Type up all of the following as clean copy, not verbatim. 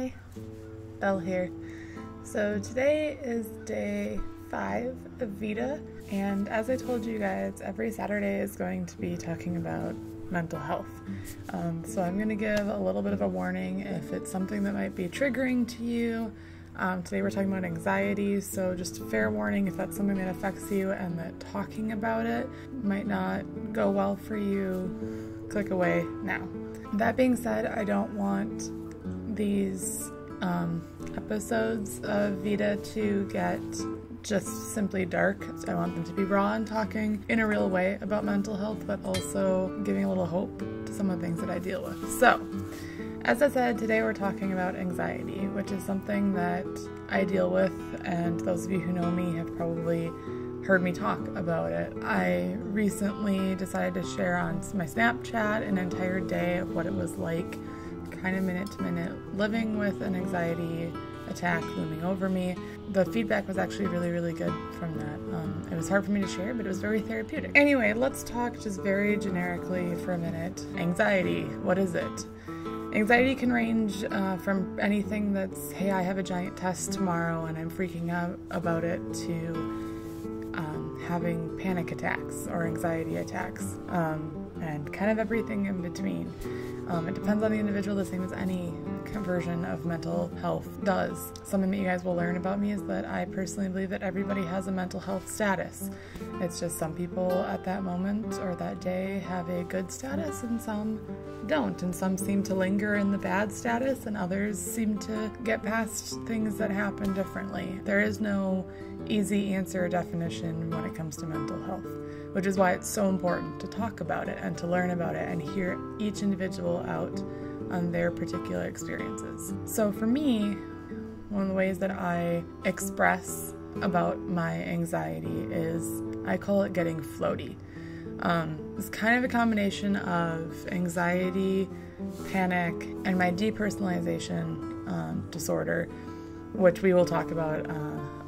Hi, Belle here. So today is day 5 of VEDA, and as I told you guys, every Saturday is going to be talking about mental health. So I'm going to give a little bit of a warning if it's something that might be triggering to you. Today we're talking about anxiety, so just a fair warning if that's something that affects you and that talking about it might not go well for you, click away now. That being said, I don't want these episodes of VEDA to get just simply dark. I want them to be raw and talking in a real way about mental health, but also giving a little hope to some of the things that I deal with. So, as I said, today we're talking about anxiety, which is something that I deal with, and those of you who know me have probably heard me talk about it. I recently decided to share on my Snapchat an entire day of what it was like, kind of minute to minute, living with an anxiety attack looming over me. The feedback was actually really good from that. It was hard for me to share, but it was very therapeutic. Anyway, let's talk just very generically for a minute. Anxiety, what is it? Anxiety can range from anything that's, hey, I have a giant test tomorrow and I'm freaking out about it, to having panic attacks or anxiety attacks, and kind of everything in between. It depends on the individual, the same as any version of mental health does. Something that you guys will learn about me is that I personally believe that everybody has a mental health status. It's just some people at that moment or that day have a good status and some don't, and some seem to linger in the bad status and others seem to get past things that happen differently. There is no easy answer or definition when it comes to mental health, which is why it's so important to talk about it and to learn about it and hear each individual out on their particular experiences. So for me, one of the ways that I express about my anxiety is, I call it getting floaty. It's kind of a combination of anxiety, panic, and my depersonalization disorder, which we will talk about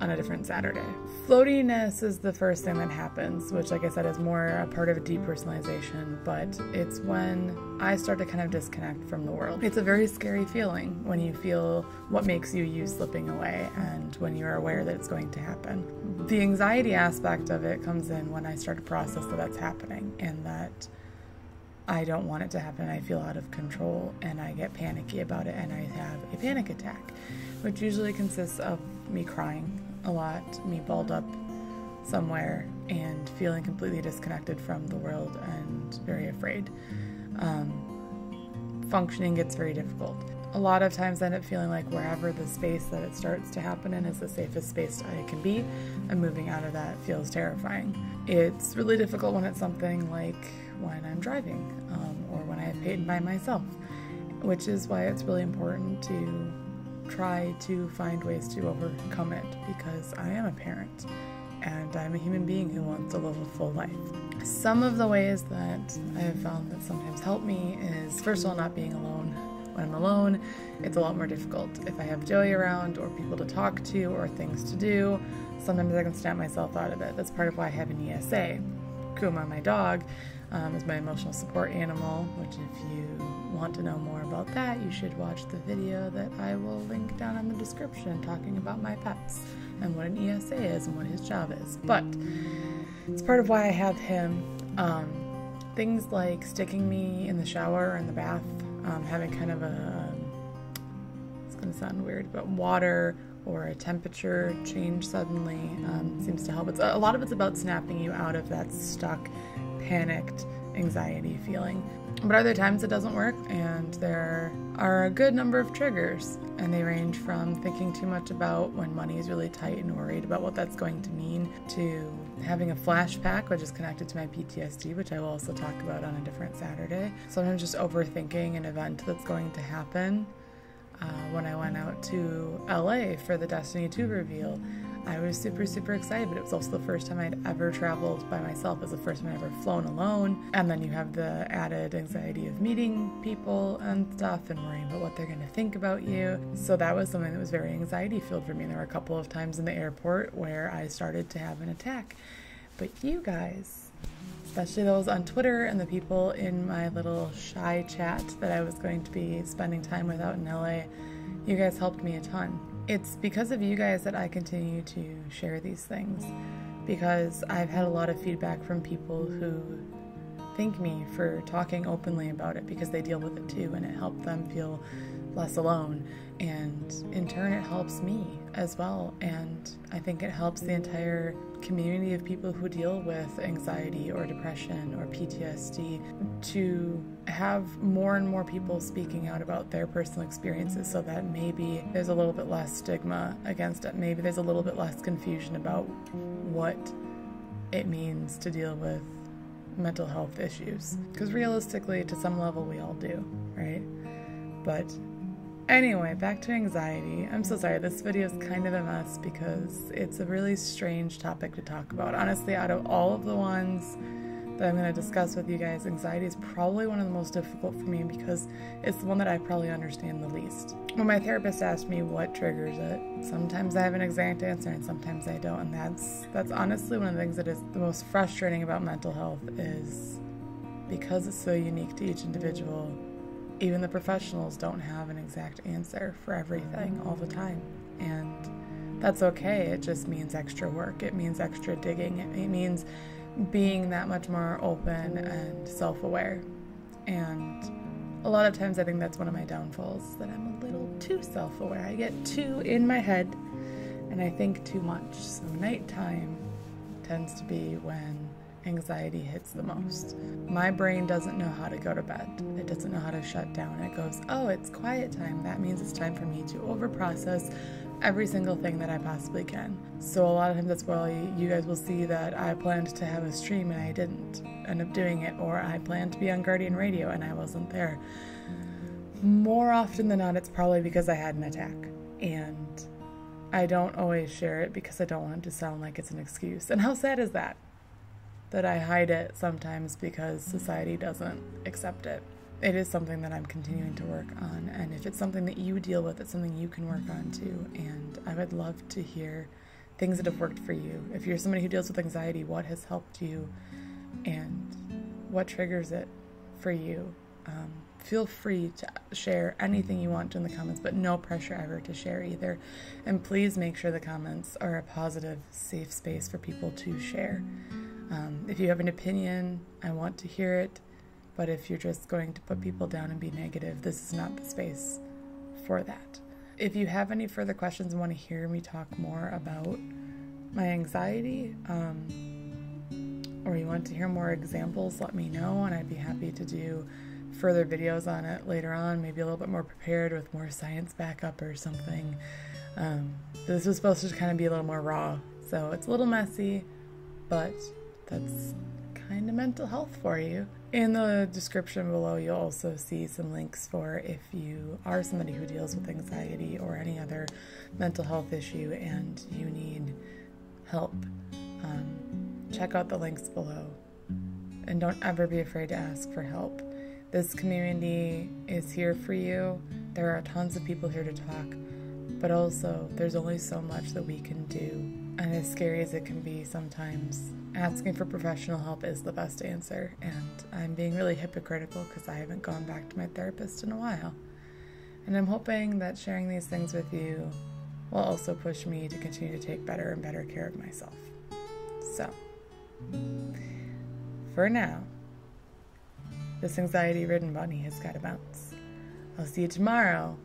on a different Saturday. Floatiness is the first thing that happens, which, like I said, is more a part of a depersonalization, but it's when I start to kind of disconnect from the world. It's a very scary feeling when you feel what makes you slipping away and when you're aware that it's going to happen. The anxiety aspect of it comes in when I start to process that that's happening and that I don't want it to happen. I feel out of control and I get panicky about it and I have a panic attack, which usually consists of me crying a lot, me balled up somewhere and feeling completely disconnected from the world and very afraid. Functioning gets very difficult. A lot of times I end up feeling like wherever the space that it starts to happen in is the safest space I can be, and moving out of that feels terrifying. It's really difficult when it's something like when I'm driving, or when I have paid by myself, which is why it's really important to try to find ways to overcome it, because I am a parent and I'm a human being who wants to live a full life. Some of the ways that I have found that sometimes help me is, first of all, not being alone. When I'm alone, it's a lot more difficult. If I have Joey around or people to talk to or things to do, sometimes I can snap myself out of it. That's part of why I have an ESA. Kuma, my dog, is my emotional support animal, which if you want to know more about that, you should watch the video that I will link down in the description talking about my pets and what an ESA is and what his job is. But it's part of why I have him. Things like sticking me in the shower or in the bath, having kind of it's going to sound weird, but water or a temperature change suddenly seems to help. A lot of it's about snapping you out of that stuck, panicked anxiety feeling. But other times it doesn't work, and there are a good number of triggers, and they range from thinking too much about when money is really tight and worried about what that's going to mean, to having a flashback, which is connected to my PTSD, which I will also talk about on a different Saturday. Sometimes just overthinking an event that's going to happen. When I went out to LA for the Destiny 2 reveal, I was super excited, but it was also the first time I'd ever traveled by myself. It was the first time I'd ever flown alone. And then you have the added anxiety of meeting people and stuff and worrying about what they're going to think about you. So that was something that was very anxiety-filled for me. There were a couple of times in the airport where I started to have an attack. But you guys, especially those on Twitter and the people in my little shy chat that I was going to be spending time with out in LA, You guys helped me a ton. It's because of you guys that I continue to share these things, because I've had a lot of feedback from people who thank me for talking openly about it because they deal with it too, and it helped them feel less alone, and in turn it helps me as well. And I think it helps the entire community of people who deal with anxiety or depression or PTSD to have more and more people speaking out about their personal experiences, so that maybe there's a little bit less stigma against it. Maybe there's a little bit less confusion about what it means to deal with mental health issues, because realistically, to some level, we all do, right? But anyway, back to anxiety. I'm so sorry, this video is kind of a mess because it's a really strange topic to talk about. Honestly, out of all of the ones that I'm going to discuss with you guys, anxiety is probably one of the most difficult for me because it's the one that I probably understand the least. When my therapist asked me what triggers it, sometimes I have an exact answer and sometimes I don't, and that's honestly one of the things that is the most frustrating about mental health, is because it's so unique to each individual. Even the professionals don't have an exact answer for everything all the time, and that's okay. It just means extra work. It means extra digging. It means being that much more open and self-aware. And a lot of times I think that's one of my downfalls, that I'm a little too self-aware. I get too in my head and I think too much. So nighttime tends to be when anxiety hits the most. My brain doesn't know how to go to bed. It doesn't know how to shut down. It goes, oh, it's quiet time. That means it's time for me to overprocess every single thing that I possibly can. So a lot of times that's why you guys will see that I planned to have a stream and I didn't end up doing it, or I planned to be on Guardian Radio and I wasn't there. More often than not, it's probably because I had an attack, and I don't always share it because I don't want it to sound like it's an excuse. And how sad is that? That I hide it sometimes because society doesn't accept it. It is something that I'm continuing to work on, and if it's something that you deal with, it's something you can work on too. And I would love to hear things that have worked for you. If you're somebody who deals with anxiety, what has helped you and what triggers it for you? Feel free to share anything you want to in the comments, but no pressure ever to share either. And please make sure the comments are a positive, safe space for people to share. If you have an opinion, I want to hear it. But if you're just going to put people down and be negative, this is not the space for that. If you have any further questions and want to hear me talk more about my anxiety, or you want to hear more examples, let me know, and I'd be happy to do further videos on it later on, maybe a little bit more prepared with more science backup or something. This was supposed to kind of be a little more raw, so it's a little messy, but that's kind of mental health for you. In the description below, you'll also see some links for if you are somebody who deals with anxiety or any other mental health issue and you need help. Check out the links below. And don't ever be afraid to ask for help. This community is here for you. There are tons of people here to talk, but also there's only so much that we can do. And as scary as it can be sometimes, asking for professional help is the best answer. And I'm being really hypocritical because I haven't gone back to my therapist in a while. And I'm hoping that sharing these things with you will also push me to continue to take better and better care of myself. So, for now, this anxiety-ridden bunny has got to bounce. I'll see you tomorrow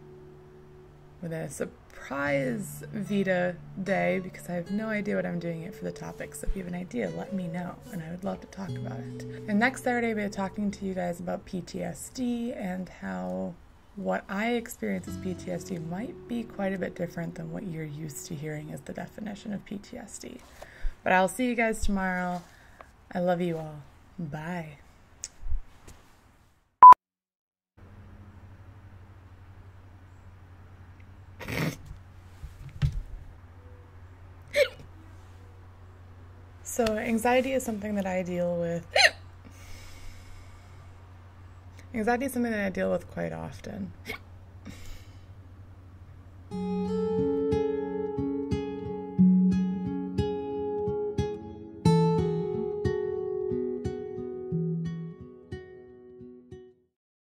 with a surprise VEDA day, because I have no idea what I'm doing it for the topic. So if you have an idea, let me know, and I would love to talk about it. And next Saturday, I'll be talking to you guys about PTSD and how what I experience as PTSD might be quite a bit different than what you're used to hearing as the definition of PTSD. But I'll see you guys tomorrow. I love you all. Bye. So anxiety is something that I deal with. Anxiety is something that I deal with quite often.